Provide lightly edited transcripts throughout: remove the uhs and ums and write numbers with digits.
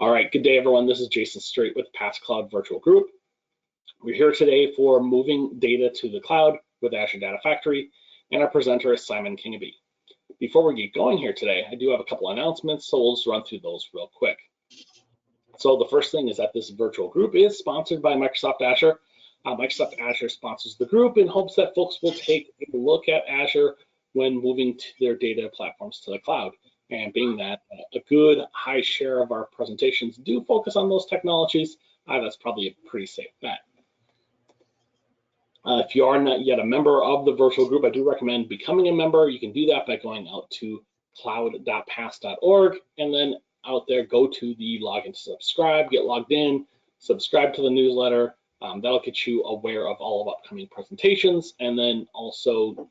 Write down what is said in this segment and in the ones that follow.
All right, good day everyone. This is Jason Straight with PassCloud Virtual Group. We're here today for moving data to the cloud with Azure Data Factory, and our presenter is Simon Kingaby. Before we get going here today, I do have a couple announcements, so we'll just run through those real quick. So the first thing is that this virtual group is sponsored by Microsoft Azure. Microsoft Azure sponsors the group in hopes that folks will take a look at Azure when moving to their data platforms to the cloud. And being that a good high share of our presentations do focus on those technologies, that's probably a pretty safe bet. If you are not yet a member of the virtual group, I do recommend becoming a member. You can do that by going out to cloud.pass.org, and then out there, go to the login to subscribe, get logged in, subscribe to the newsletter. That'll get you aware of all of upcoming presentations, and then also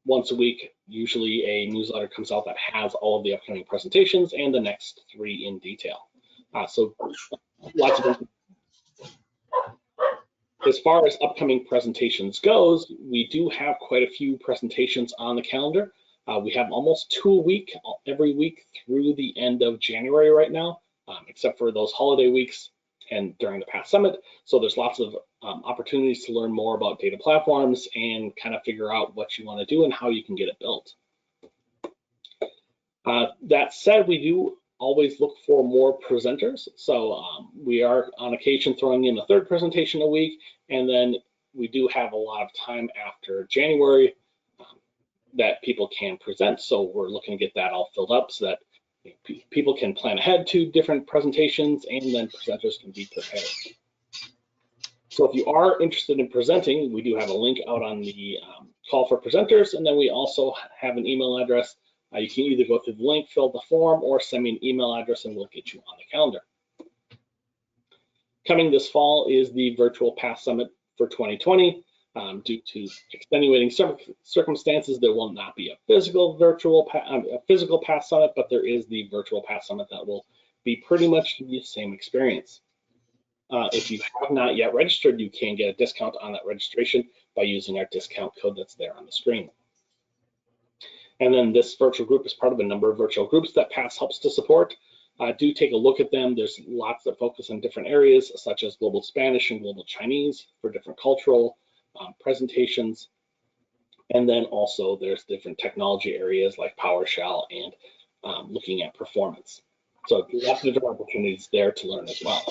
once a week, usually a newsletter comes out that has all of the upcoming presentations and the next 3 in detail. So lots of. As far as upcoming presentations goes, we do have quite a few presentations on the calendar. We have almost 2 a week, every week through the end of January right now, except for those holiday weeks and during the Pass Summit. So there's lots of opportunities to learn more about data platforms and kind of figure out what you want to do and how you can get it built. That said, we do always look for more presenters. So we are on occasion throwing in a 3rd presentation a week, and then we do have a lot of time after January that people can present. So we're looking to get that all filled up so that people can plan ahead to different presentations, and then presenters can be prepared. So if you are interested in presenting, we do have a link out on the call for presenters, and then we also have an email address. You can either go through the link, fill the form, or send me an email address and we'll get you on the calendar. Coming this fall is the Virtual Pass Summit for 2020. Due to extenuating circumstances, there will not be a physical Pass Summit, but there is the Virtual Pass Summit that will be pretty much the same experience. If you have not yet registered, you can get a discount on that registration by using our discount code that's there on the screen. And then this virtual group is part of a number of virtual groups that Pass helps to support. Do take a look at them. There's lots that focus on different areas, such as Global Spanish and Global Chinese for different cultural presentations. And then also there's different technology areas like PowerShell and looking at performance. So lots of different opportunities there to learn as well.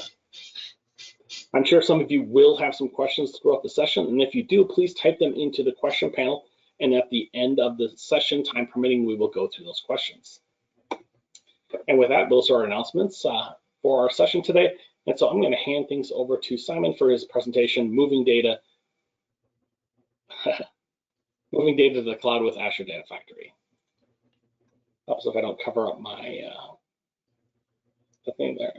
I'm sure some of you will have some questions throughout the session, and if you do, please type them into the question panel, and at the end of the session, time permitting, we will go through those questions. And with that, those are our announcements for our session today. And so I'm going to hand things over to Simon for his presentation, Moving Data to the Cloud with Azure Data Factory. Helps if I don't cover up my the thing there.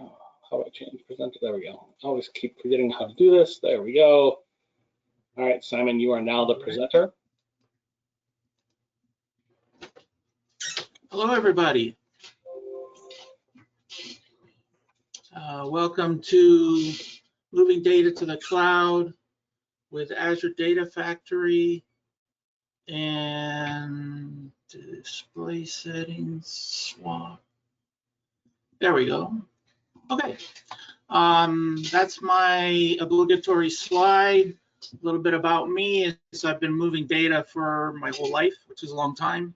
How do I change presenter? There we go. I always keep forgetting how to do this. There we go. All right, Simon, you are now the presenter. Hello, everybody. Welcome to Moving Data to the Cloud with Azure Data Factory and display settings swap. There we go. Okay, that's my obligatory slide. A little bit about me is I've been moving data for my whole life, which is a long time,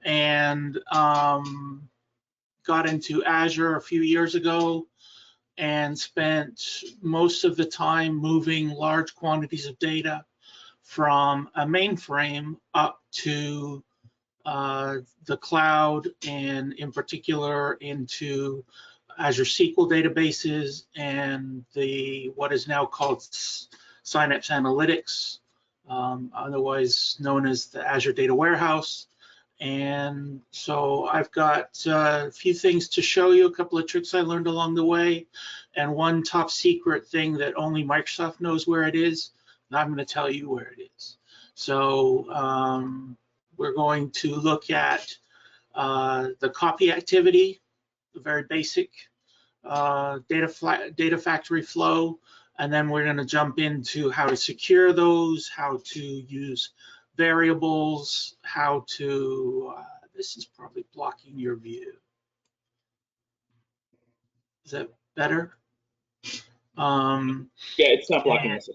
and got into Azure a few years ago and spent most of the time moving large quantities of data from a mainframe up to the cloud, and in particular into Azure SQL databases and what is now called Synapse Analytics, otherwise known as the Azure Data Warehouse. And so I've got a few things to show you, a couple of tricks I learned along the way, and one top secret thing that only Microsoft knows where it is, and I'm going to tell you where it is. So we're going to look at the copy activity, the very basic data factory flow, and then we're going to jump into how to secure those, how to use variables, how to, this is probably blocking your view. Is that better? Yeah, it's not blocking this.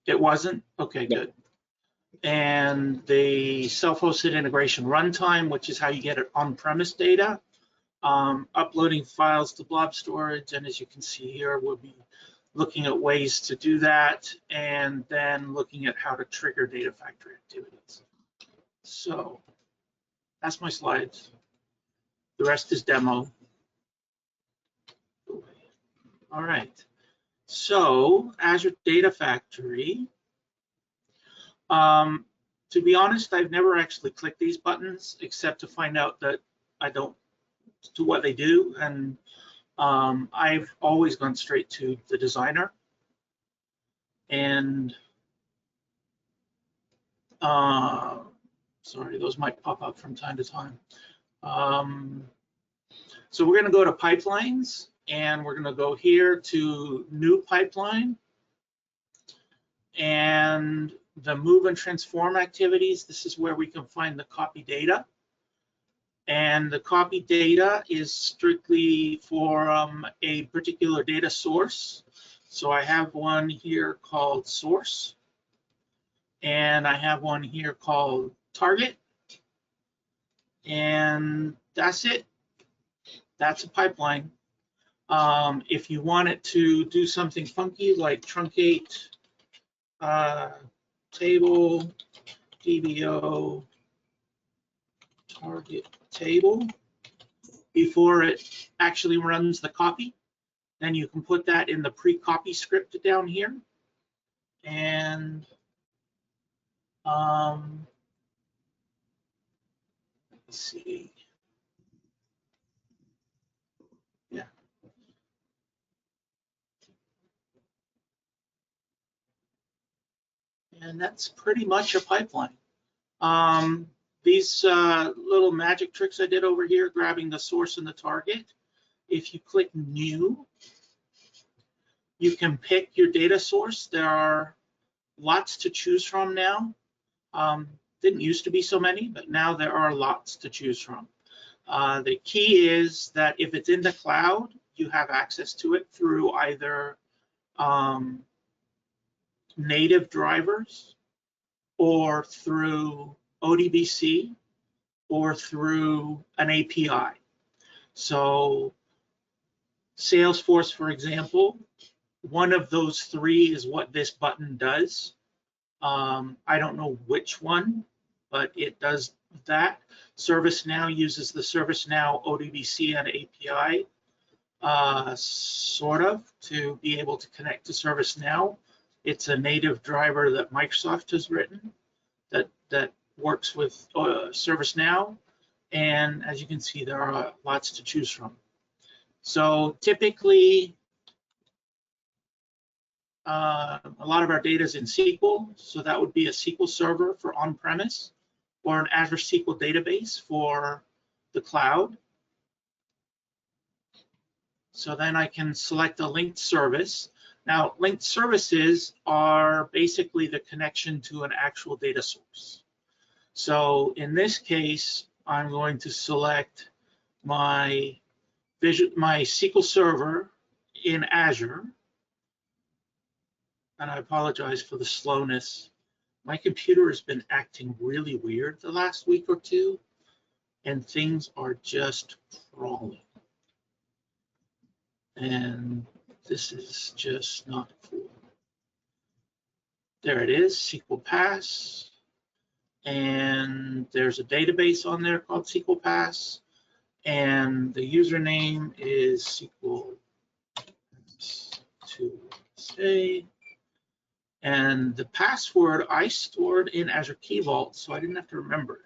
It wasn't? Okay, No. good. And the self-hosted integration runtime, which is how you get it on-premise data, uploading files to blob storage. And as you can see here, we'll be looking at ways to do that, and then looking at how to trigger Data Factory activities. So that's my slides. The rest is demo. All right. So Azure Data Factory. To be honest, I've never actually clicked these buttons except to find out that I don't do what they do, and I've always gone straight to the designer. And sorry, those might pop up from time to time. So we're going to go to pipelines, and we're going to go here to new pipeline, and the move and transform activities. This is where we can find the copy data. And the copy data is strictly for a particular data source. So I have one here called source, and I have one here called target, and that's it. That's a pipeline. If you want it to do something funky like truncate table, DBO, target table, before it actually runs the copy, then you can put that in the pre-copy script down here. And let's see. Yeah. And that's pretty much a pipeline. These little magic tricks I did over here, grabbing the source and the target. If you click new, you can pick your data source. There are lots to choose from now. Didn't used to be so many, but now there are lots to choose from. The key is that if it's in the cloud, you have access to it through either native drivers, or through ODBC, or through an API. So Salesforce, for example, one of those three is what this button does. I don't know which one, but it does that. ServiceNow uses the ServiceNow ODBC and API, sort of, to be able to connect to ServiceNow. It's a native driver that Microsoft has written that works with ServiceNow. And as you can see, there are lots to choose from. So typically, a lot of our data is in SQL, so that would be a SQL Server for on-premise, or an Azure SQL database for the cloud. So then I can select a linked service. Now, linked services are basically the connection to an actual data source. So in this case, I'm going to select my SQL Server in Azure. And I apologize for the slowness. My computer has been acting really weird the last week or two, and things are just crawling. And this is just not cool. There it is, SQL Pass. And there's a database on there called SQL Pass. And the username is SQL to say. And the password I stored in Azure Key Vault, so I didn't have to remember it.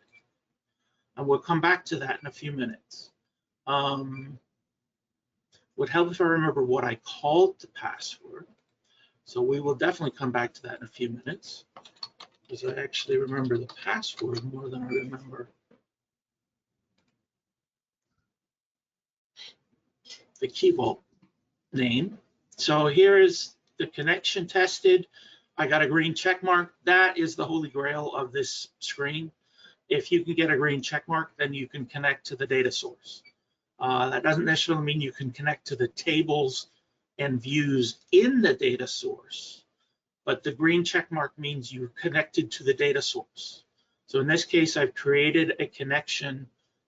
And we'll come back to that in a few minutes. Would help if I remember what I called the password. So we will definitely come back to that in a few minutes, because I actually remember the password more than I remember the Key Vault name. So here is the connection tested. I got a green check mark. That is the holy grail of this screen. If you can get a green check mark, then you can connect to the data source. That doesn't necessarily mean you can connect to the tables and views in the data source, but the green check mark means you're connected to the data source. So in this case, I've created a connection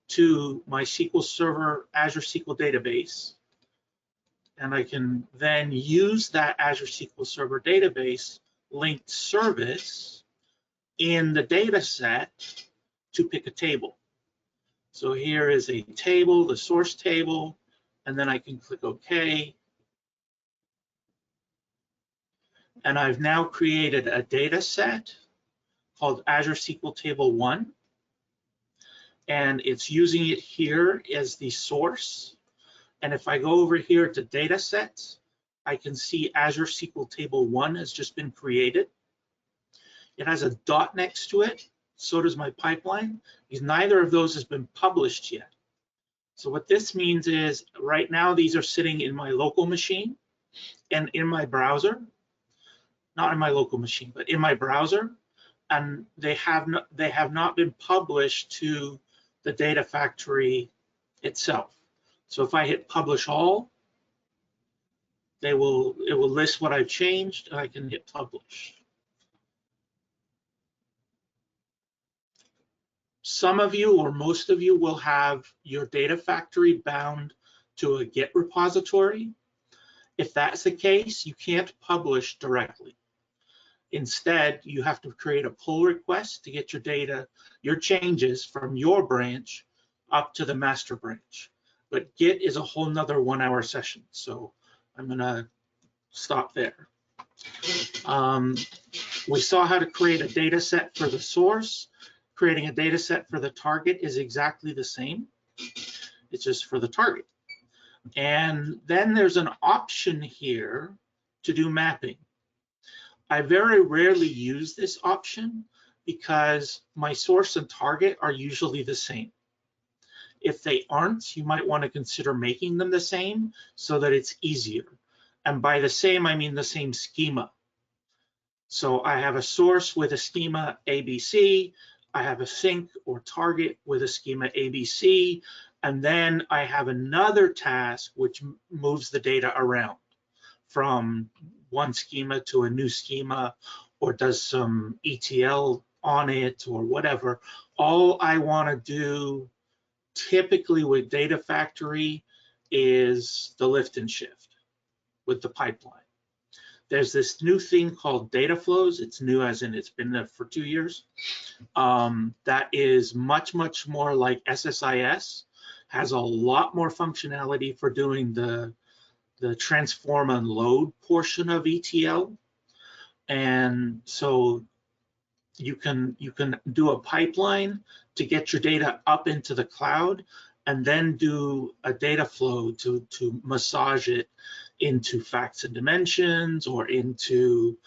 to my SQL Server Azure SQL database, and I can then use that Azure SQL Server database linked service in the data set to pick a table. So here is a table, the source table, and then I can click OK. And I've now created a data set called Azure SQL Table 1. And it's using it here as the source. And if I go over here to data sets, I can see Azure SQL Table 1 has just been created. It has a dot next to it. So does my pipeline, because neither of those has been published yet. So what this means is right now these are sitting in my local machine and in my browser, not in my local machine, but in my browser, and they have not been published to the Data Factory itself. So if I hit Publish All, it will list what I've changed, and I can hit Publish. Some of you or most of you will have your Data Factory bound to a Git repository. If that's the case, you can't publish directly. Instead, you have to create a pull request to get your data, your changes from your branch up to the master branch. But Git is a whole nother 1 hour session, so I'm gonna stop there. We saw how to create a data set for the source. Creating a data set for the target is exactly the same. It's just for the target. And then there's an option here to do mapping. I very rarely use this option because my source and target are usually the same. If they aren't, you might want to consider making them the same so that it's easier. And by the same, I mean the same schema. So I have a source with a schema ABC, I have a sink or target with a schema ABC, and then I have another task which moves the data around from one schema to a new schema, or does some ETL on it or whatever. All I want to do typically with Data Factory is the lift and shift with the pipeline. There's this new thing called data flows. It's new as in it's been there for 2 years. That is much, much more like SSIS, has a lot more functionality for doing the transform and load portion of ETL. And so you can do a pipeline to get your data up into the cloud and then do a data flow to massage it into facts and dimensions or into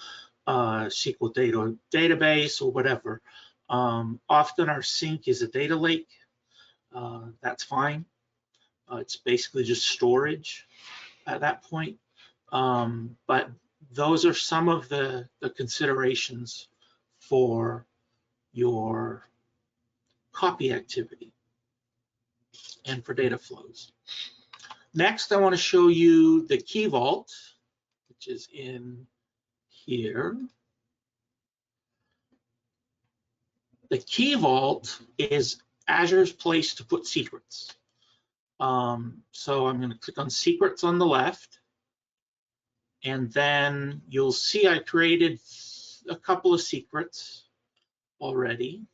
SQL data database or whatever. Often our sink is a data lake. That's fine. It's basically just storage at that point. But those are some of the considerations for your copy activity and for data flows. Next, I want to show you the Key Vault, which is in here. The Key Vault is Azure's place to put secrets. So I'm going to click on Secrets on the left, and then you'll see I created a couple of secrets already.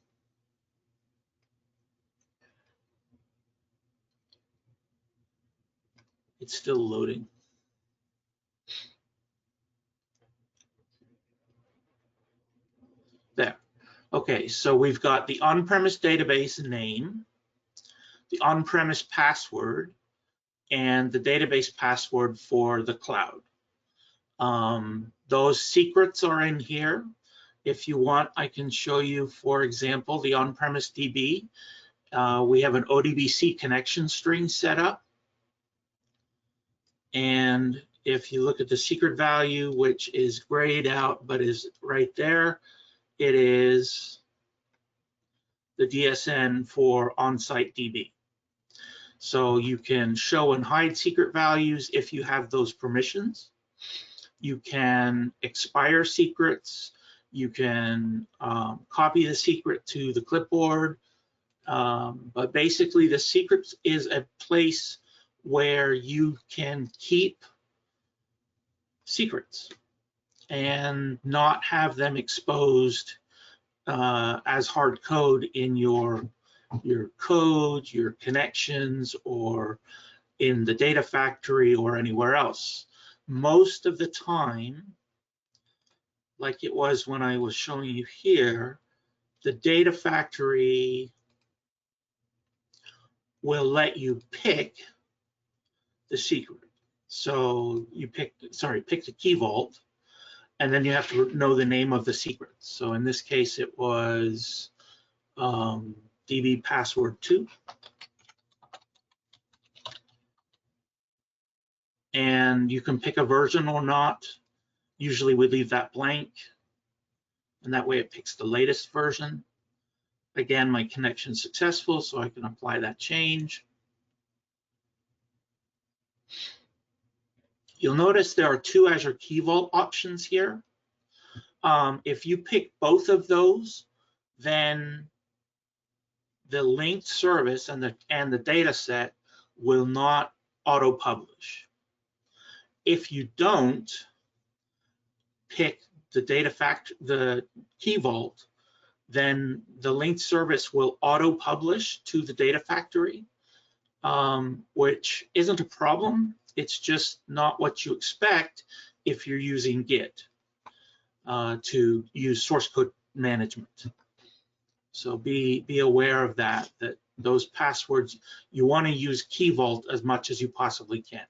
It's still loading. There. Okay, so we've got the on-premise database name, the on-premise password, and the database password for the cloud. Those secrets are in here. If you want, I can show you, for example, the on-premise DB. We have an ODBC connection string set up. And if you look at the secret value, which is grayed out but is right there, it is the DSN for on-site DB. So you can show and hide secret values if you have those permissions. You can expire secrets. You can copy the secret to the clipboard. But basically, the secrets is a place where you can keep secrets and not have them exposed as hard code in your code, your connections, or in the data factory or anywhere else. Most of the time, like it was when I was showing you here, the data factory will let you pick the secret. So you pick the key vault, and then you have to know the name of the secret. So in this case, it was DB password 2. And you can pick a version or not. Usually we leave that blank, and that way it picks the latest version. Again, my connection's successful, so I can apply that change. You'll notice there are 2 Azure Key Vault options here. If you pick both of those, then the linked service and the data set will not auto-publish. If you don't pick the key vault, then the linked service will auto-publish to the data factory, which isn't a problem. It's just not what you expect if you're using Git to use source code management. So be aware of that those passwords, you want to use Key Vault as much as you possibly can.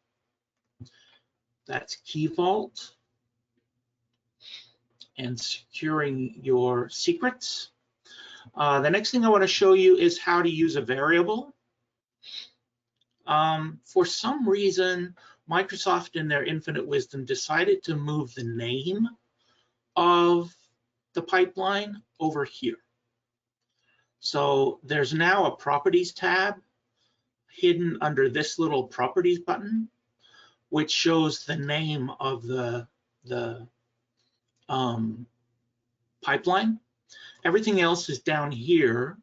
That's Key Vault and securing your secrets. The next thing I want to show you is how to use a variable. For some reason, Microsoft in their infinite wisdom decided to move the name of the pipeline over here. So there's now a properties tab hidden under this little properties button, which shows the name of the pipeline. Everything else is down here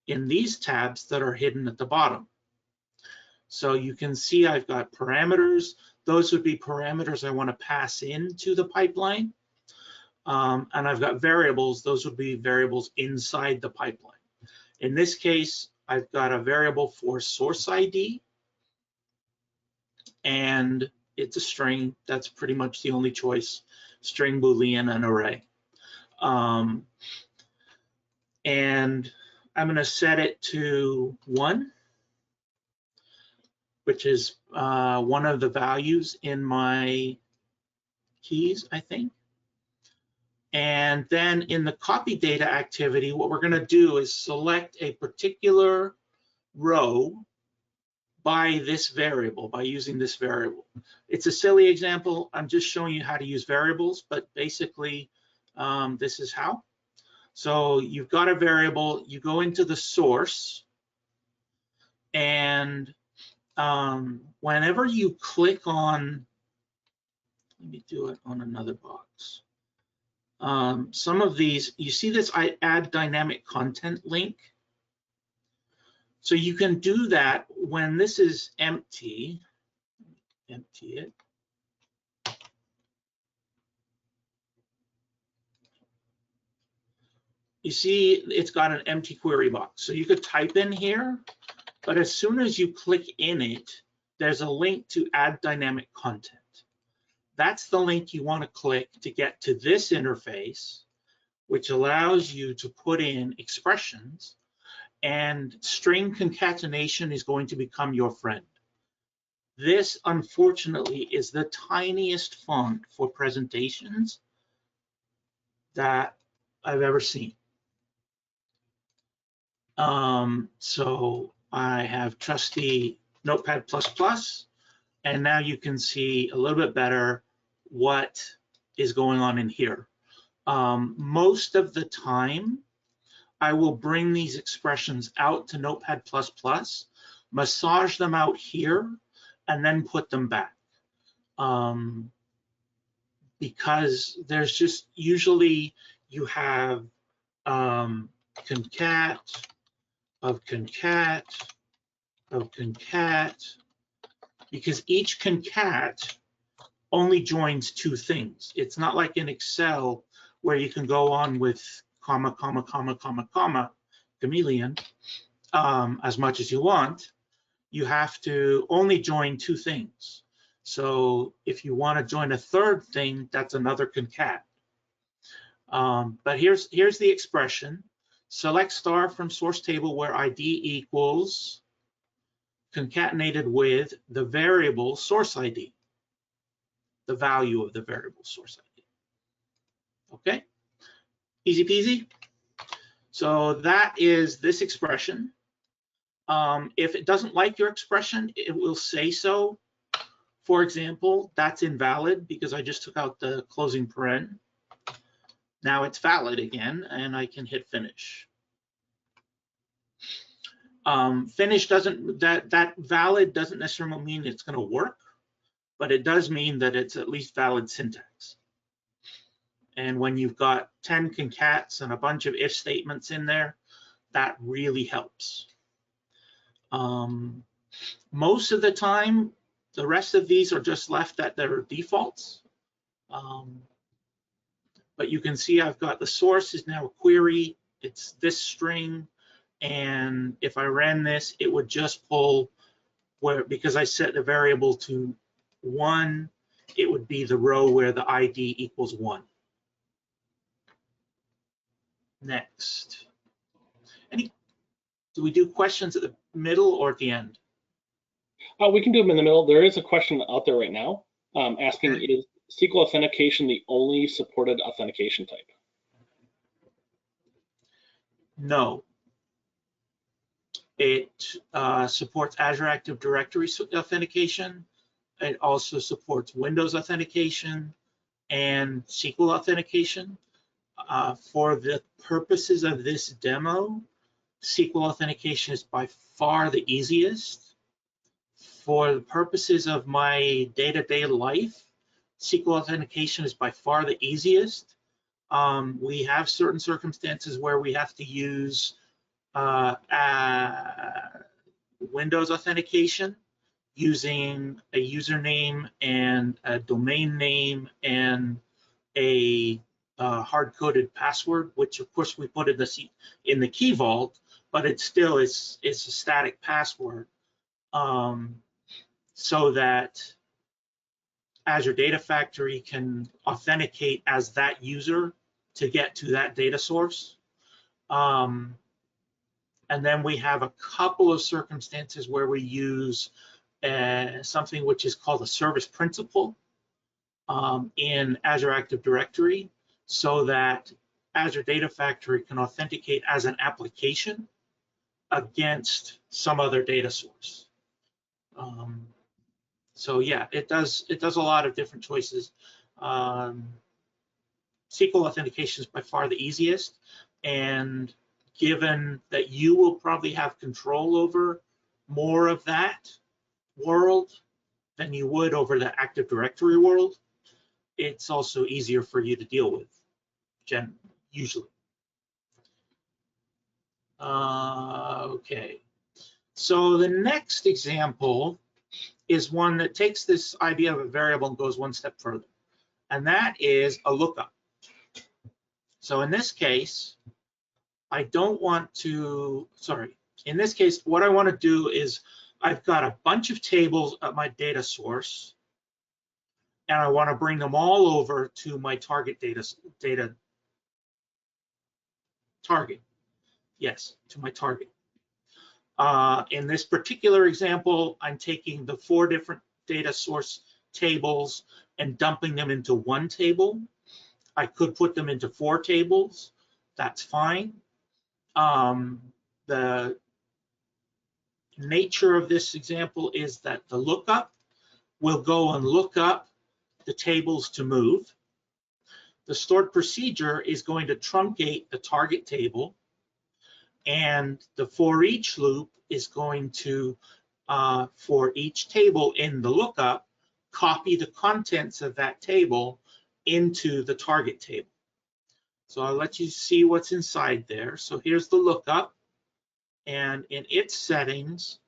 in these tabs that are hidden at the bottom. So you can see I've got parameters. Those would be parameters I want to pass into the pipeline. And I've got variables. Those would be variables inside the pipeline. In this case, I've got a variable for source ID, and it's a string. That's pretty much the only choice: string, Boolean, and array. And I'm going to set it to 1, which is one of the values in my keys, I think. And then in the copy data activity, what we're going to do is select a particular row by this variable, by using this variable. It's a silly example. I'm just showing you how to use variables, but basically this is how. So you've got a variable, you go into the source, and whenever you click on, let me do it on another box. Some of these, you see this I add dynamic content link. So you can do that when this is empty. Empty it. You see it's got an empty query box. So you could type in here, but as soon as you click in it, there's a link to add dynamic content. That's the link you want to click to get to this interface, which allows you to put in expressions, and string concatenation is going to become your friend. This, unfortunately, is the tiniest font for presentations that I've ever seen. So I have trusty Notepad++, and now you can see a little bit better what is going on in here. Most of the time, I will bring these expressions out to Notepad++, massage them out here, and then put them back. Because there's just usually you have concat of concat of concat, because each concat only joins two things. It's not like in Excel where you can go on with comma, comma, comma, comma, comma, chameleon, as much as you want. You have to only join two things. So if you want to join a third thing, that's another concat. But here's the expression. Select star from source table where ID equals concatenated with the variable source ID, the value of the variable source ID. Okay, easy peasy. So that is this expression. If it doesn't like your expression, it will say so. For example, that's invalid because I just took out the closing paren. Now it's valid again, and I can hit finish. Finish doesn't, that valid doesn't necessarily mean it's going to work, but it does mean that it's at least valid syntax. And when you've got 10 concats and a bunch of if statements in there, that really helps. Most of the time, the rest of these are just left at their defaults. But you can see I've got the source is now a query. It's this string. And if I ran this, it would just pull where, because I set the variable to 1, it would be the row where the ID equals 1. Next. Do we do questions at the middle or at the end? We can do them in the middle. There is a question out there right now asking, okay, is SQL authentication the only supported authentication type? No. It supports Azure Active Directory authentication. It also supports Windows authentication and SQL authentication. For the purposes of this demo, SQL authentication is by far the easiest. For the purposes of my day-to-day life, SQL authentication is by far the easiest. We have certain circumstances where we have to use Windows authentication using a username and a domain name and a hard-coded password, which of course we put in the key vault, but it's still it's a static password, so that Azure Data Factory can authenticate as that user to get to that data source. And then we have a couple of circumstances where we use something which is called a service principal in Azure Active Directory, so that Azure Data Factory can authenticate as an application against some other data source. So yeah, it does a lot of different choices. SQL authentication is by far the easiest, and given that you will probably have control over more of that world than you would over the Active Directory world, it's also easier for you to deal with, usually. Okay, so the next example is one that takes this idea of a variable and goes one step further, and that is a lookup. So in this case, I don't want to, in this case, what I want to do is I've got a bunch of tables at my data source, and I want to bring them all over to my target target. Yes, to my target. In this particular example, I'm taking the 4 different data source tables and dumping them into one table. I could put them into 4 tables. That's fine. The nature of this example is that the lookup will go and look up the tables to move. The stored procedure is going to truncate the target table, and the for each loop is going to for each table in the lookup, copy the contents of that table into the target table. So I'll let you see what's inside there. So here's the lookup, and in its settings,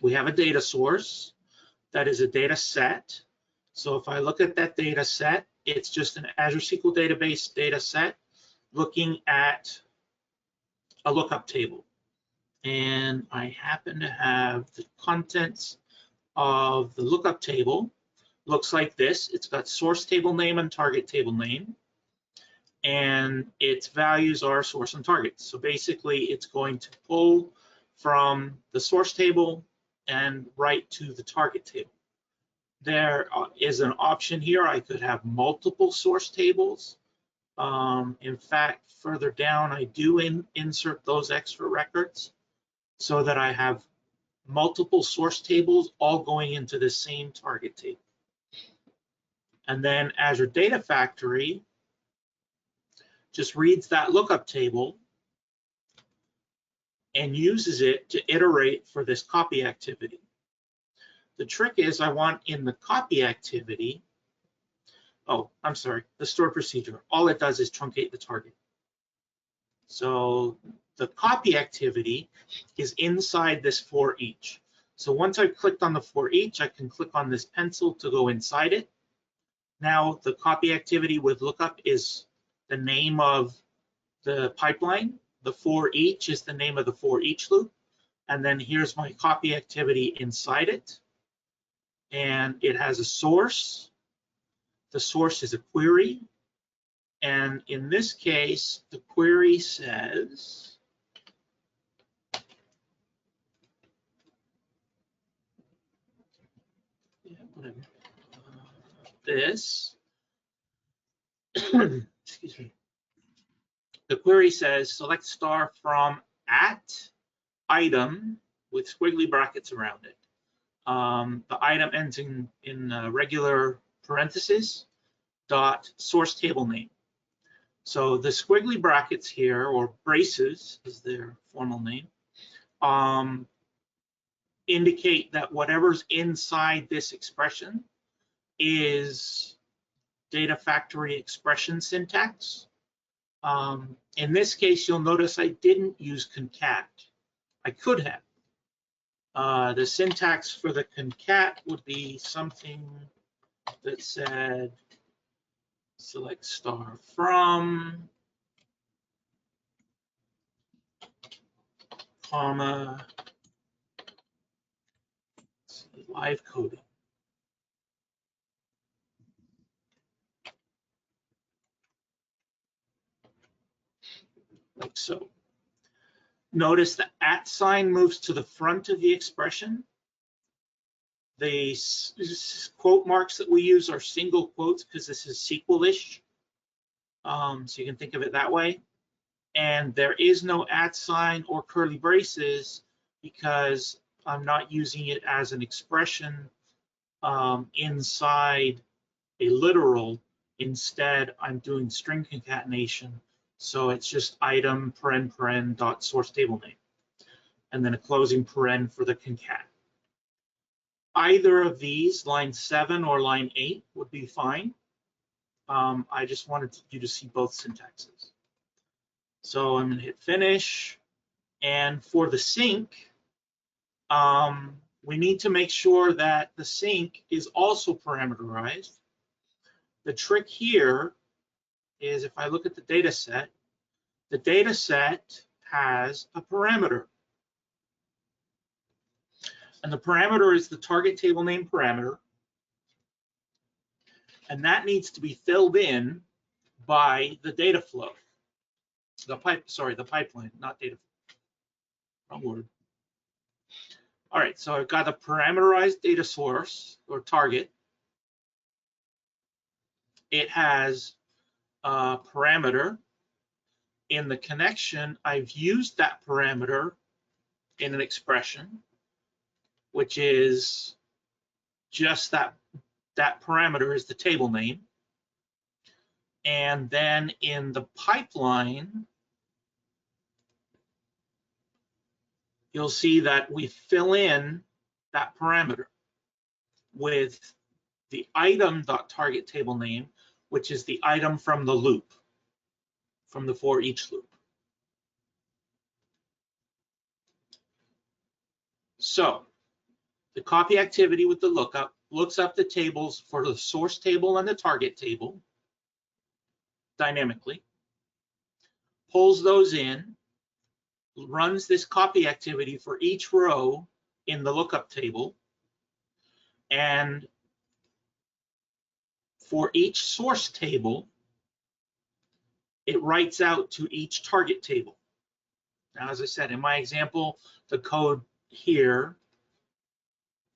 we have a data source that is a data set. So if I look at that data set, it's just an Azure SQL database data set looking at a lookup table. And I happen to have the contents of the lookup table. Looks like this. It's got source table name and target table name, and its values are source and target. So basically it's going to pull from the source table and write to the target table. There is an option here. I could have multiple source tables. In fact, further down, I do insert those extra records so that I have multiple source tables all going into the same target table. And then Azure Data Factory just reads that lookup table and uses it to iterate for this copy activity. The trick is I want in the copy activity, the stored procedure, all it does is truncate the target. So the copy activity is inside this for each. So once I've clicked on the for each, I can click on this pencil to go inside it. Now the copy activity with lookup is the name of the pipeline. The for each is the name of the for each loop. And then here's my copy activity inside it. And it has a source. The source is a query. And in this case, the query says, this, excuse me. The query says, select star from at item with squiggly brackets around it. The item ends in regular parentheses, dot source table name. So the squiggly brackets here, or braces is their formal name, indicate that whatever's inside this expression is Data Factory expression syntax. In this case, you'll notice I didn't use concat. I could have. The syntax for the concat would be something that said select star from, comma, live coding. Like so. Notice the @ sign moves to the front of the expression. The quote marks that we use are single quotes because this is SQL-ish. So you can think of it that way. And there is no @ sign or curly braces because I'm not using it as an expression inside a literal. Instead, I'm doing string concatenation. So it's just item paren dot source table name, and then a closing paren for the concat. Either of these, line 7 or line 8, would be fine. I just wanted you to see both syntaxes. So I'm going to hit finish. And for the sync, we need to make sure that the sync is also parameterized. The trick here is if I look at the data set has a parameter. And the parameter is the target table name parameter. And that needs to be filled in by the data flow. The pipeline, not data flow. Wrong word. All right, so I've got a parameterized data source or target. It has a parameter. In the connection, I've used that parameter in an expression, which is just that parameter is the table name. And then in the pipeline, you'll see that we fill in that parameter with the item.target table name, which is the item from the loop, from the for each loop. So the copy activity with the lookup looks up the tables for the source table and the target table dynamically, pulls those in, runs this copy activity for each row in the lookup table, and for each source table, it writes out to each target table. Now, as I said, in my example, the code here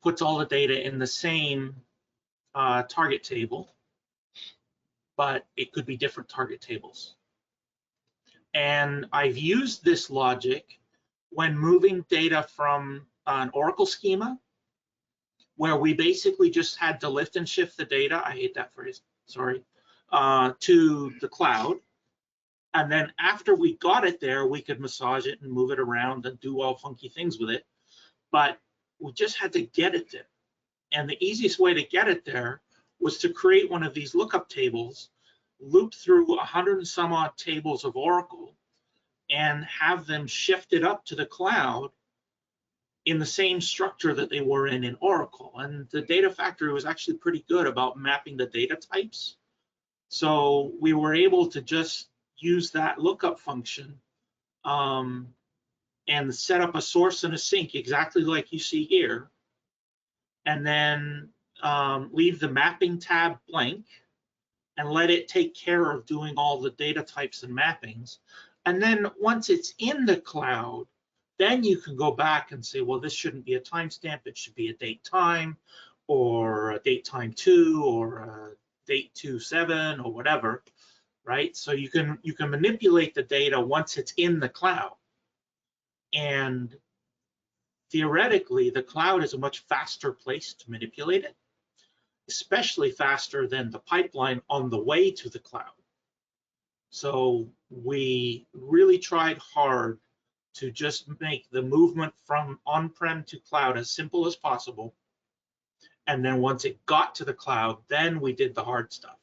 puts all the data in the same target table, but it could be different target tables. And I've used this logic when moving data from an Oracle schema, where we basically just had to lift and shift the data, I hate that phrase, sorry, to the cloud. And then after we got it there, we could massage it and move it around and do all funky things with it. But we just had to get it there. And the easiest way to get it there was to create one of these lookup tables, loop through 100 and some odd tables of Oracle, and have them shifted up to the cloud in the same structure that they were in Oracle. And the Data Factory was actually pretty good about mapping the data types. So we were able to just use that lookup function and set up a source and a sink exactly like you see here, and then leave the mapping tab blank and let it take care of doing all the data types and mappings. And then once it's in the cloud, then you can go back and say, well, this shouldn't be a timestamp, it should be a date time, or a date time 2, or a date 2.7, or whatever, right? So you can manipulate the data once it's in the cloud. And theoretically, the cloud is a much faster place to manipulate it, especially faster than the pipeline on the way to the cloud. So we really tried hard to just make the movement from on-prem to cloud as simple as possible. And then once it got to the cloud, then we did the hard stuff.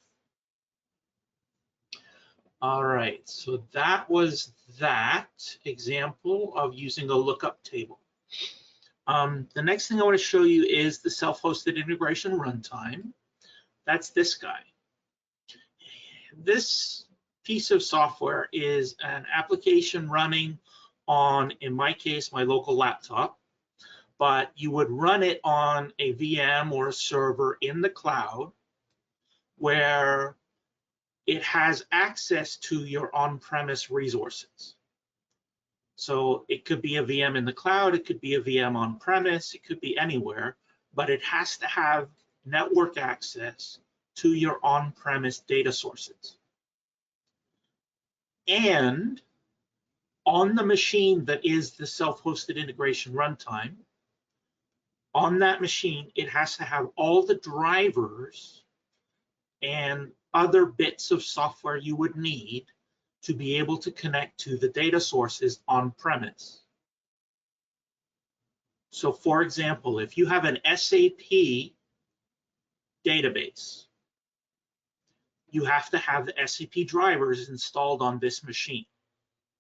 All right, so that was that example of using a lookup table. The next thing I want to show you is the self-hosted integration runtime. That's this guy. This piece of software is an application running on, in my case, my local laptop, but you would run it on a VM or a server in the cloud where it has access to your on-premise resources. So it could be a VM in the cloud, it could be a VM on-premise, it could be anywhere, but it has to have network access to your on-premise data sources. And on the machine that is the self-hosted integration runtime, on that machine, it has to have all the drivers and other bits of software you would need to be able to connect to the data sources on premise. So for example, if you have an SAP database, you have to have the SAP drivers installed on this machine,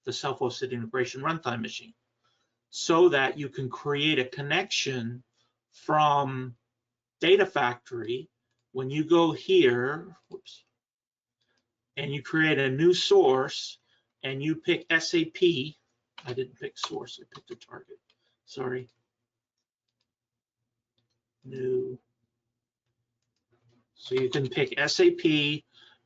the self-hosted integration runtime machine, so that you can create a connection from Data Factory. When you go here, whoops, and you create a new source and you pick SAP, I didn't pick source, I picked a target, sorry. New. So you can pick SAP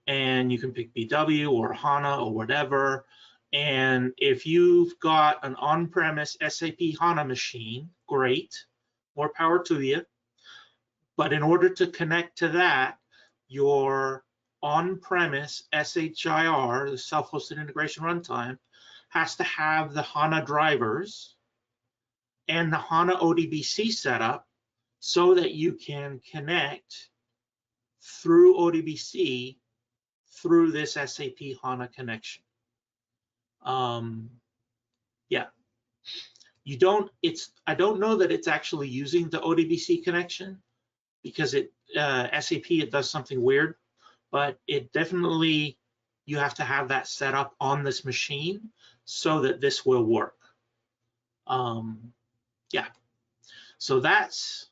and you can pick BW or HANA or whatever. And if you've got an on-premise SAP HANA machine, great, more power to you. But in order to connect to that, your on-premise SHIR, the self-hosted integration runtime, has to have the HANA drivers and the HANA ODBC setup so that you can connect through ODBC through this SAP HANA connection. Yeah. I don't know that it's actually using the ODBC connection, because SAP, it does something weird, but it definitely, you have to have that set up on this machine so that this will work. Yeah, so that's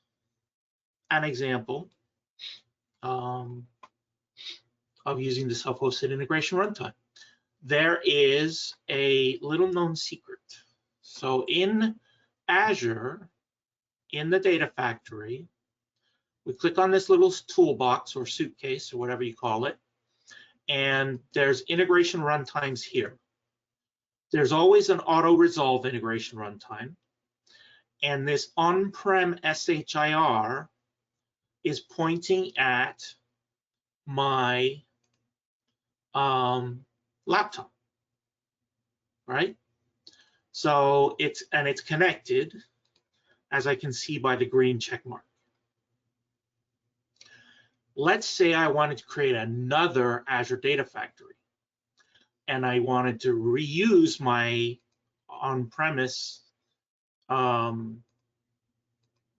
an example of using the self-hosted integration runtime. There is a little known secret. So in Azure, in the Data Factory, we click on this little toolbox or suitcase or whatever you call it, and there's integration runtimes here. There's always an auto-resolve integration runtime, and this on-prem SHIR is pointing at my laptop, right? So it's connected, as I can see by the green check mark. Let's say I wanted to create another Azure Data Factory, and I wanted to reuse my on-premise, where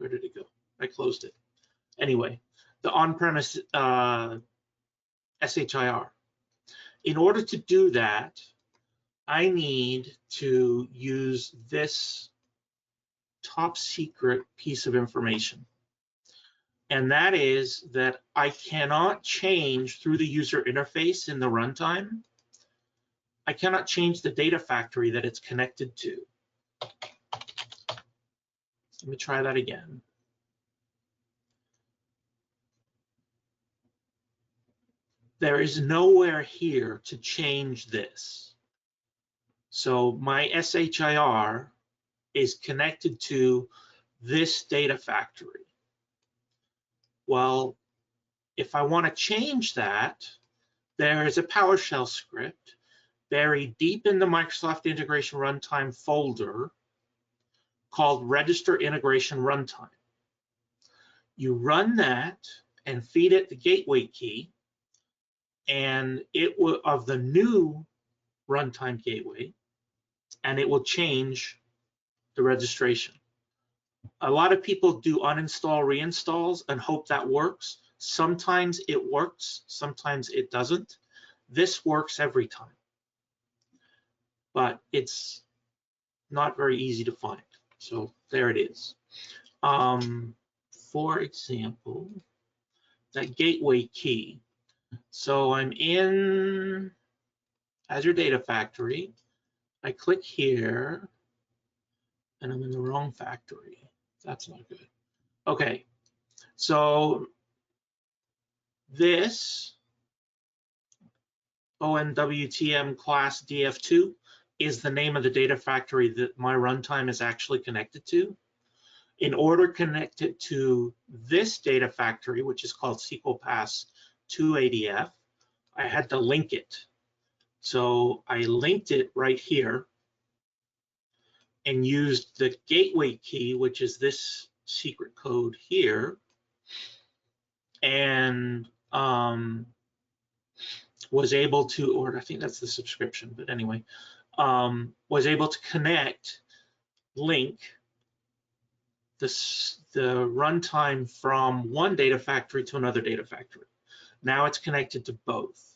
did it go? I closed it. Anyway, the on-premise SHIR. In order to do that, I need to use this top secret piece of information. And that is that I cannot change through the user interface in the runtime. I cannot change the data factory that it's connected to. Let me try that again. There is nowhere here to change this. So my SHIR is connected to this data factory. Well, if I want to change that, there is a PowerShell script buried deep in the Microsoft Integration Runtime folder called Register Integration Runtime. You run that and feed it the gateway key, and it will, of the new runtime gateway, and it will change the registration. A lot of people do uninstall reinstalls and hope that works. Sometimes it works, sometimes it doesn't. This works every time, but it's not very easy to find. So there it is. For example, that gateway key. So I'm in Azure Data Factory. I click here, and I'm in the wrong factory. That's not good. Okay, so this ONWTM class DF2 is the name of the data factory that my runtime is actually connected to. In order to connect it to this data factory, which is called SQL Pass 2ADF, I had to link it. So I linked it right here and used the gateway key, which is this secret code here, and was able to, or I think that's the subscription, but anyway, was able to link the runtime from one data factory to another data factory. Now it's connected to both.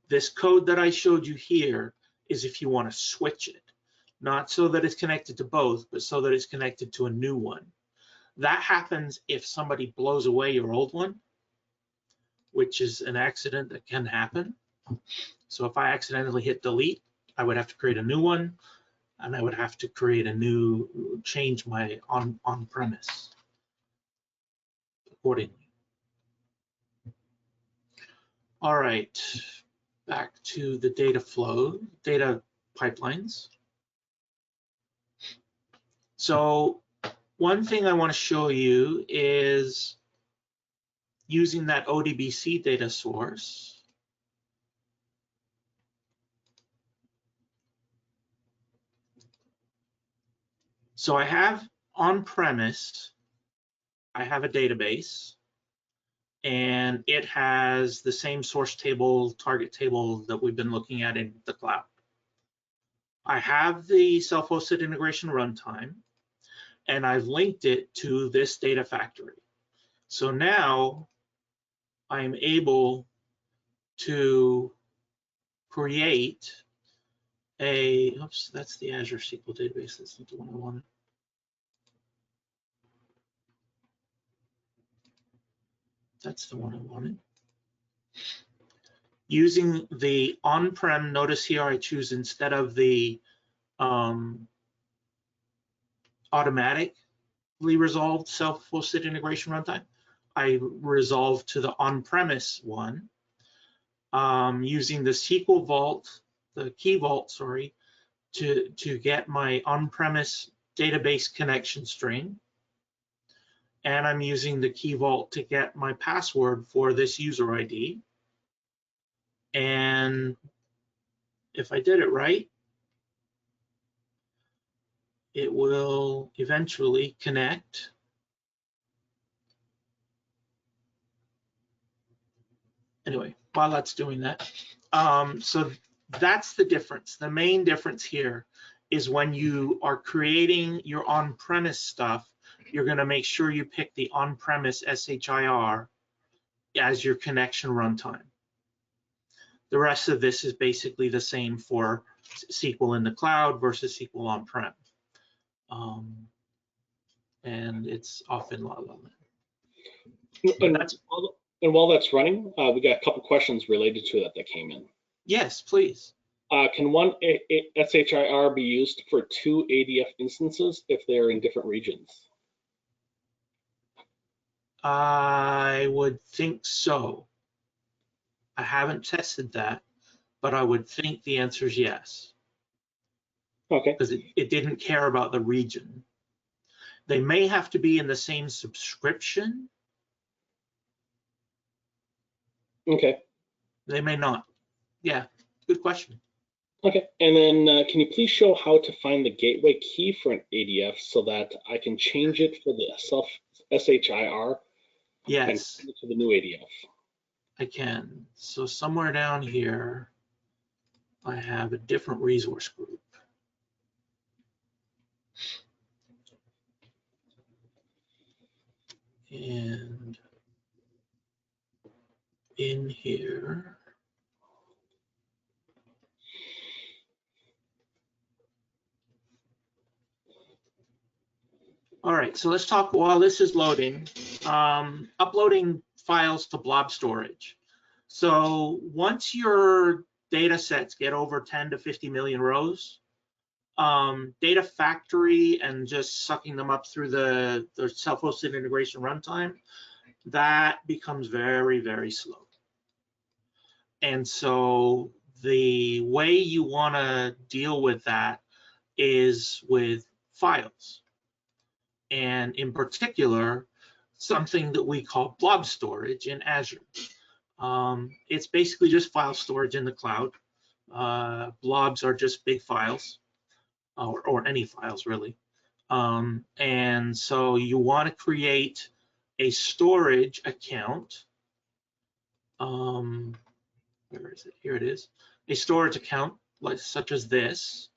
This code that I showed you here is if you want to switch it, not so that it's connected to both, but so that it's connected to a new one. That happens if somebody blows away your old one, which is an accident that can happen. So if I accidentally hit delete, I would have to create a new one, and I would have to create a new, change my on-premise accordingly. All right, back to the data flow, data pipelines. So one thing I want to show you is using that ODBC data source. So I have on-premise, I have a database, and it has the same source table, target table that we've been looking at in the cloud. I have the self-hosted integration runtime, and I've linked it to this data factory. So now I'm able to create a, oops, that's the Azure SQL database. That's not the one I wanted. That's the one I wanted. Using the on-prem, notice here I choose instead of the automatically resolved self-hosted integration runtime, I resolve to the on-premise one, using the SQL Vault, the Key Vault, sorry, to get my on-premise database connection string. And I'm using the Key Vault to get my password for this user ID. And if I did it right, it will eventually connect. Anyway, while that's doing that, so that's the difference. The main difference here is when you are creating your on-premise stuff, you're going to make sure you pick the on-premise SHIR as your connection runtime. The rest of this is basically the same for SQL in the cloud versus SQL on-prem. And it's often La La Land. And while that's running, we got a couple questions related to that came in. Yes, please. Can one SHIR be used for 2 ADF instances if they're in different regions? I would think so. I haven't tested that, but I would think the answer is yes. Okay. Because it didn't care about the region. They may have to be in the same subscription. Okay. They may not. Yeah, good question. Okay, and then can you please show how to find the gateway key for an ADF so that I can change it for the self SHIR? Yes. And send it to the new ADF? I can. So somewhere down here, I have a different resource group. And in here, all right, so let's talk while this is loading, uploading files to blob storage. So once your data sets get over 10 to 50 million rows, Data Factory and just sucking them up through the self-hosted integration runtime, that becomes very, very slow. And so the way you want to deal with that is with files. And in particular, something that we call blob storage in Azure. It's basically just file storage in the cloud. Blobs are just big files, or any files really. And so you want to create a storage account. Where is it? Here it is. A storage account such as this.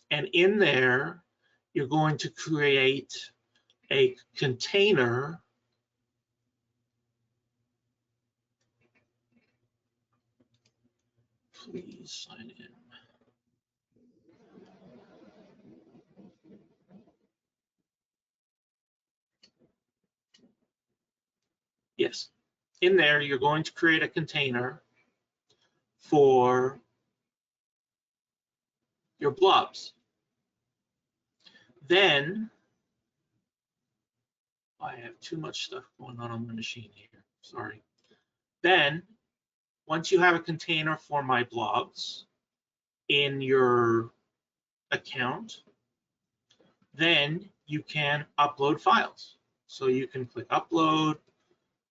And in there, you're going to create a container please sign in. Yes, in there, you're going to create a container for your blobs. Then, I have too much stuff going on the machine here, sorry. Then, once you have a container for my blobs in your account, then you can upload files. So you can click upload,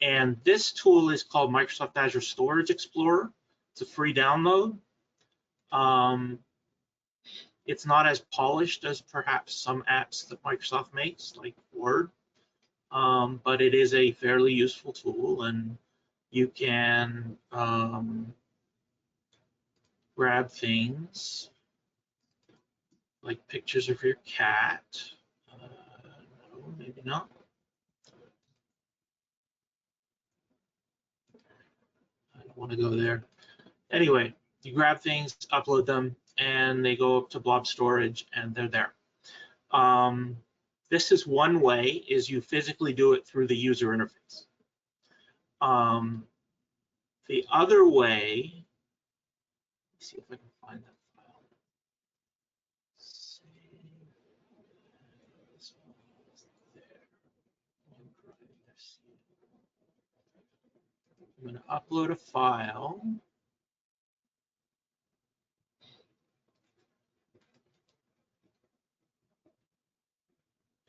and this tool is called Microsoft Azure Storage Explorer. It's a free download. It's not as polished as perhaps some apps that Microsoft makes, like Word, but it is a fairly useful tool, and you can grab things like pictures of your cat. No, maybe not. I don't want to go there. Anyway, you grab things, upload them, and they go up to blob storage, and they're there. This is one way, is you physically do it through the user interface. The other way, let's see if I can find that file. I'm going to upload a file.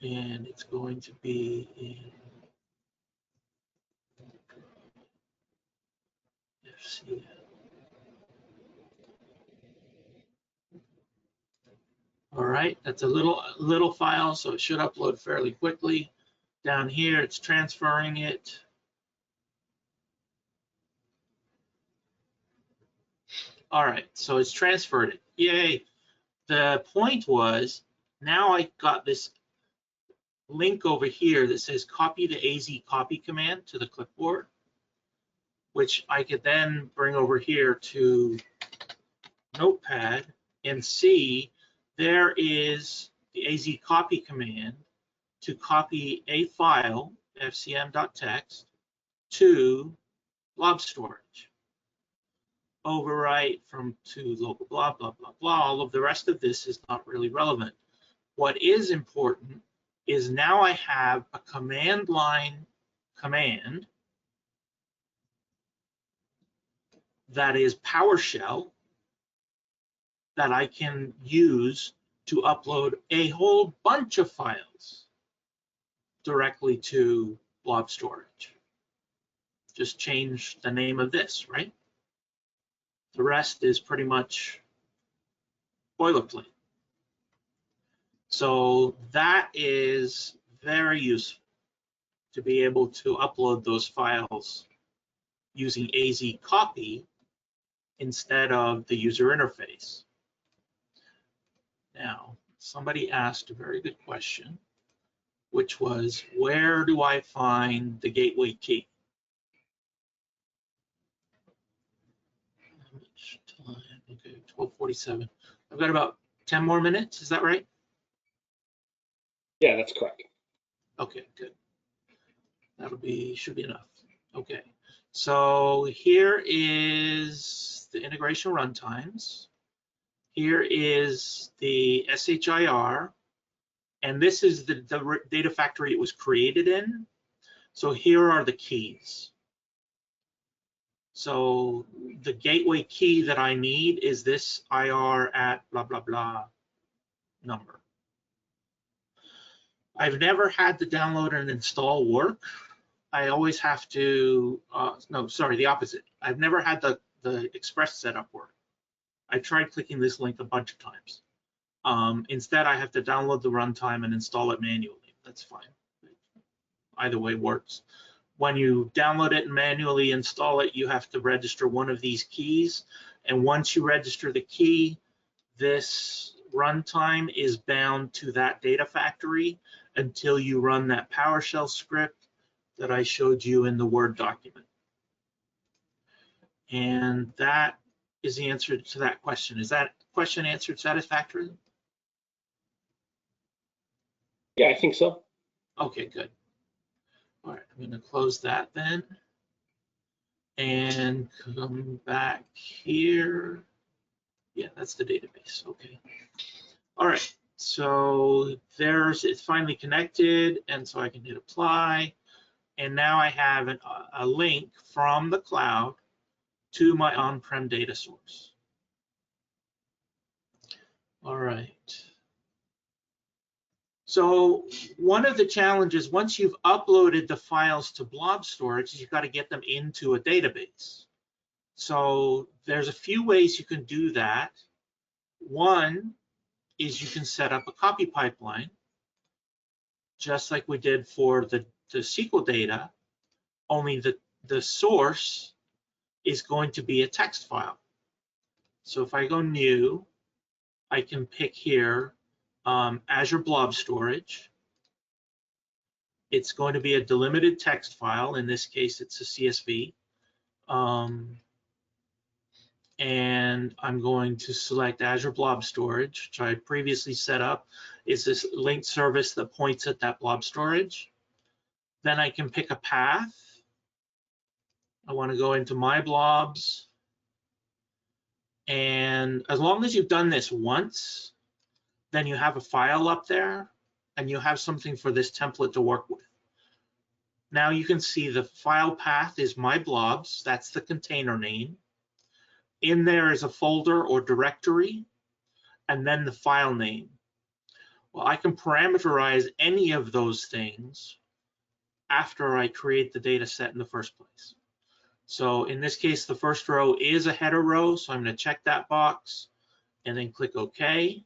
And it's going to be in FCM. All right, that's a little file, so it should upload fairly quickly. Down here, it's transferring it. All right, so it's transferred it. Yay. The point was, now I got this link over here that says copy the AZ copy command to the clipboard, which I could then bring over here to Notepad and see there is the AZ copy command to copy a file, fcm.txt, to blob storage. Overwrite to local blah, blah, blah, blah. All of the rest of this is not really relevant. What is important is now I have a command line command that is PowerShell that I can use to upload a whole bunch of files directly to blob storage. Just change the name of this, right? The rest is pretty much boilerplate. So that is very useful to be able to upload those files using AZ copy instead of the user interface. Now, somebody asked a very good question, which was, where do I find the gateway key? How much time? Okay, 12:47. I've got about 10 more minutes, is that right? Yeah, that's correct. Okay, good. Should be enough. Okay, so here is the integration runtimes. Here is the SHIR, and this is the data factory it was created in. So here are the keys. So the gateway key that I need is this IR at blah, blah, blah number. I've never had the download and install work. I always have to, no, sorry, the opposite. I've never had the express setup work. I tried clicking this link a bunch of times. Instead, I have to download the runtime and install it manually. That's fine. Either way works. When you download it and manually install it, you have to register one of these keys. And once you register the key, this runtime is bound to that data factory until you run that PowerShell script that I showed you in the Word document. And that is the answer to that question. Is that question answered satisfactorily? Yeah, I think so. Okay, good. All right, I'm going to close that then and come back here. Yeah, that's the database. Okay. All right, so it's finally connected, and so I can hit apply. And now I have a link from the cloud to my on-prem data source. All right. So one of the challenges, once you've uploaded the files to blob storage, you've got to get them into a database. So there's a few ways you can do that. One is you can set up a copy pipeline, just like we did for the SQL data, only the source is going to be a text file. So if I go new, I can pick here Azure Blob Storage. It's going to be a delimited text file. In this case, it's a CSV. And I'm going to select Azure Blob Storage, which I previously set up. It's this linked service that points at that blob storage. Then I can pick a path. I want to go into My Blobs. And as long as you've done this once, then you have a file up there and you have something for this template to work with. Now you can see the file path is My Blobs. That's the container name. In there is a folder or directory, and then the file name. Well, I can parameterize any of those things after I create the data set in the first place. So in this case, the first row is a header row, so I'm going to check that box and then click OK.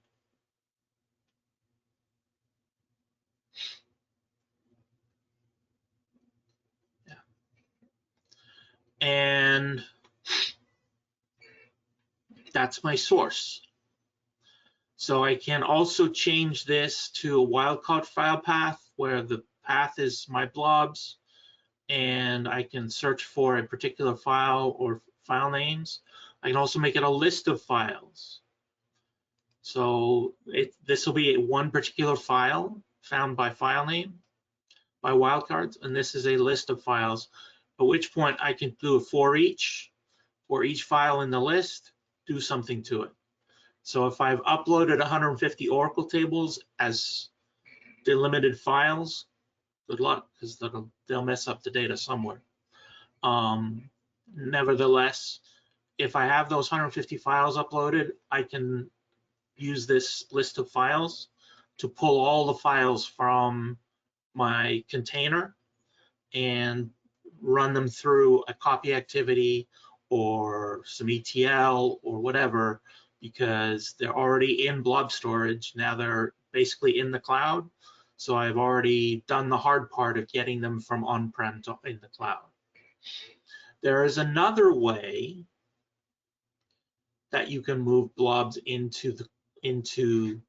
Yeah. And that's my source. So I can also change this to a wildcard file path where the path is My Blobs, and I can search for a particular file or file names. I can also make it a list of files. So this will be one particular file found by file name, by wildcards, and this is a list of files, at which point I can do a for each file in the list, do something to it. So if I've uploaded 150 Oracle tables as delimited files, good luck, because they'll mess up the data somewhere. Nevertheless, if I have those 150 files uploaded, I can use this list of files to pull all the files from my container and run them through a copy activity or some ETL or whatever, because they're already in blob storage. Now they're basically in the cloud. So I've already done the hard part of getting them from on-prem to in the cloud. There is another way that you can move blobs into SQL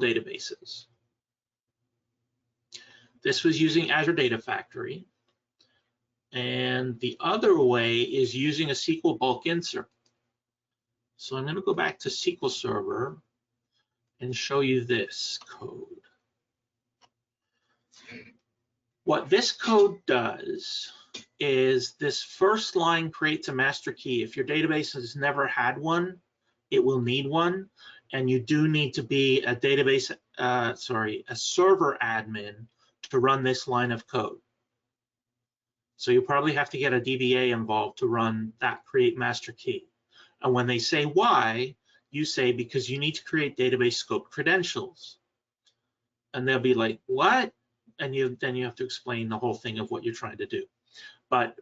databases. This was using Azure Data Factory. And the other way is using a SQL bulk insert. So I'm going to go back to SQL Server and show you this code. What this code does is this first line creates a master key. If your database has never had one, it will need one, and you do need to be a a server admin to run this line of code. So you probably have to get a DBA involved to run that create master key. And when they say why, you say because you need to create database scope credentials. And they'll be like, what? And then you have to explain the whole thing of what you're trying to do. But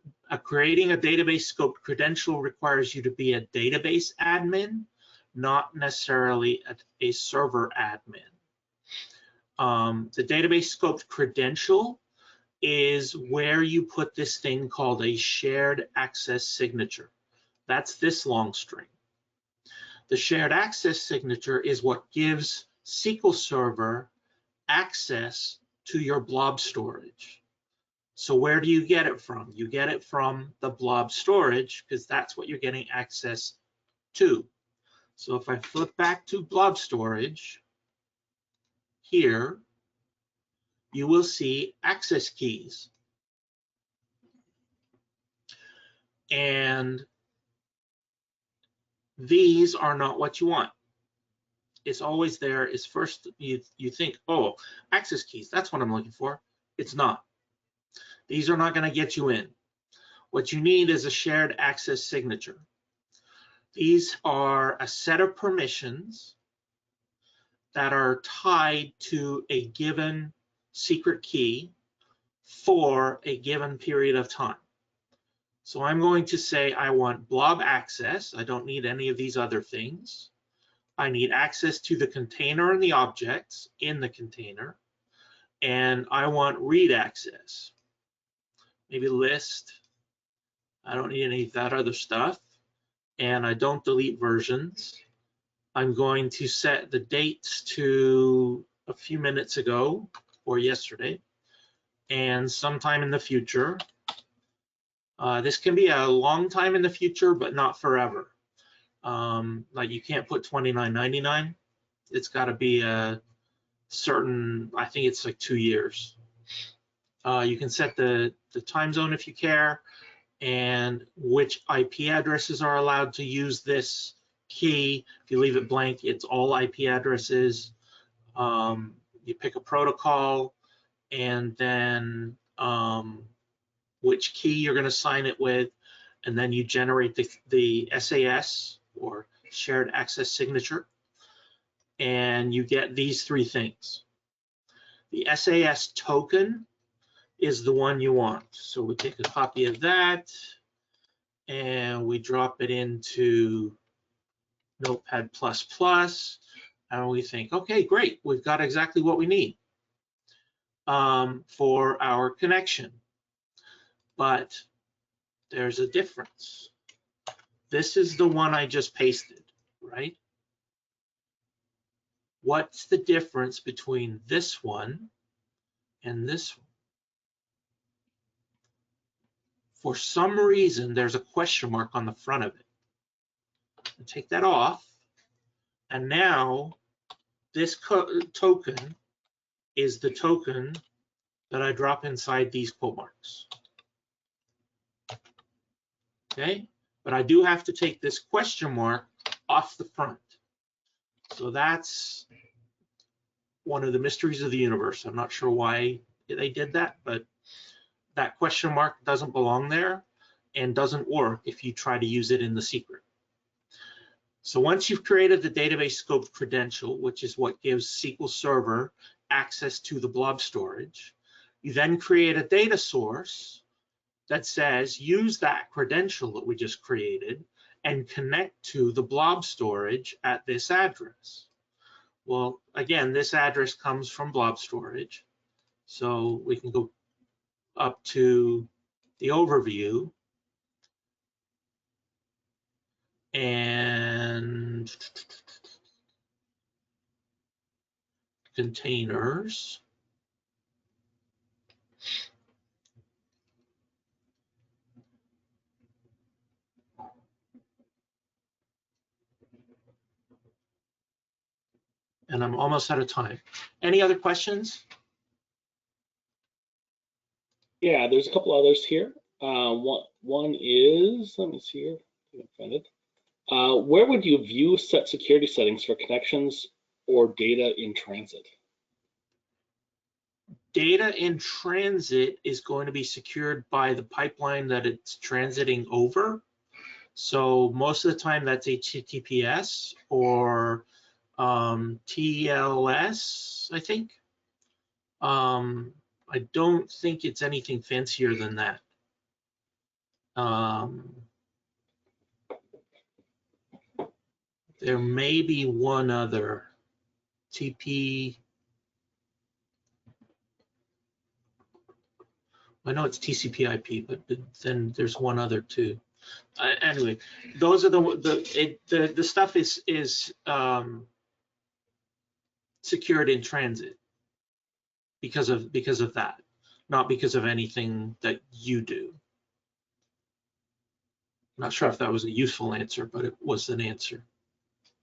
creating a database scope credential requires you to be a database admin, not necessarily a server admin. The database scope credential is where you put this thing called a shared access signature. That's this long string. The shared access signature is what gives SQL Server access to your blob storage. So where do you get it from? You get it from the blob storage, because that's what you're getting access to. So if I flip back to blob storage, here, you will see access keys. And these are not what you want. It's always there. It's first, you think, oh, access keys, that's what I'm looking for. It's not. These are not going to get you in. What you need is a shared access signature. These are a set of permissions that are tied to a given secret key for a given period of time. So I'm going to say I want blob access. I don't need any of these other things. I need access to the container and the objects in the container. And I want read access. Maybe list. I don't need any of that other stuff. And I don't delete versions. I'm going to set the dates to a few minutes ago or yesterday and sometime in the future. This can be a long time in the future, but not forever. Like you can't put $29.99. It's got to be a certain, I think it's like 2 years. You can set the time zone if you care, and which IP addresses are allowed to use this key. If you leave it blank, it's all IP addresses. You pick a protocol, and then which key you're going to sign it with, and then you generate the SAS, or shared access signature, and you get these 3 things. The SAS token is the one you want. So we take a copy of that and we drop it into Notepad++, and we think, okay, great, we've got exactly what we need for our connection. But there's a difference. This is the one I just pasted, right? What's the difference between this one and this one? For some reason, there's a question mark on the front of it. I'll take that off, and now this token is the token that I drop inside these quote marks. Okay, but I do have to take this question mark off the front. So that's one of the mysteries of the universe. I'm not sure why they did that, but that question mark doesn't belong there and doesn't work if you try to use it in the secret. So once you've created the database scope credential, which is what gives SQL Server access to the blob storage, you then create a data source that says use that credential that we just created and connect to the blob storage at this address. Well, again, this address comes from blob storage. So we can go up to the overview and containers. And I'm almost out of time. Any other questions? Yeah, there's a couple others here. One is, let me see here, I can find it. Where would you view set security settings for connections or data in transit? Data in transit is going to be secured by the pipeline that it's transiting over. So most of the time that's HTTPS or TLS, I think. I don't think it's anything fancier than that. There may be one other, TP. I know it's TCP/IP, but then there's one other too. Anyway, those are the stuff is secured in transit because of that, not because of anything that you do. I'm not sure if that was a useful answer, but it was an answer.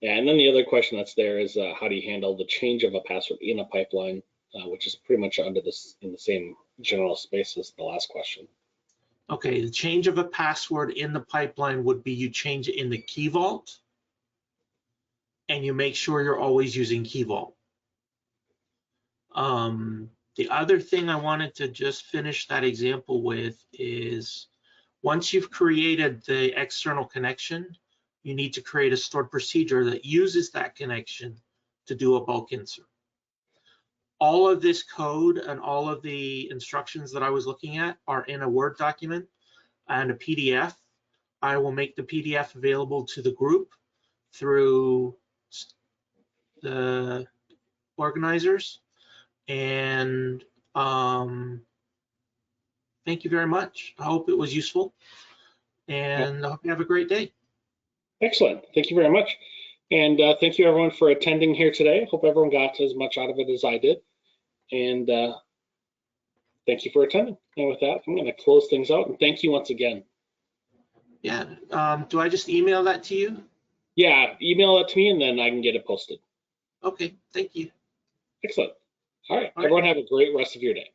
Yeah, and then the other question that's there is how do you handle the change of a password in a pipeline, which is pretty much under this in the same general space as the last question. Okay, the change of a password in the pipeline would be you change it in the key vault, and you make sure you're always using key vault. The other thing I wanted to just finish that example with is once you've created the external connection, you need to create a stored procedure that uses that connection to do a bulk insert. All of this code and all of the instructions that I was looking at are in a Word document and a PDF. I will make the PDF available to the group through the organizers. And thank you very much. I hope it was useful, and I hope you have a great day. Excellent. Thank you very much. And thank you everyone for attending here today. Hope everyone got as much out of it as I did. And thank you for attending. And with that, I'm going to close things out. And thank you once again. Yeah. Do I just email that to you? Yeah, email it to me and then I can get it posted. Okay, thank you. Excellent. All right. All right. Everyone have a great rest of your day.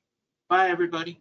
Bye, everybody.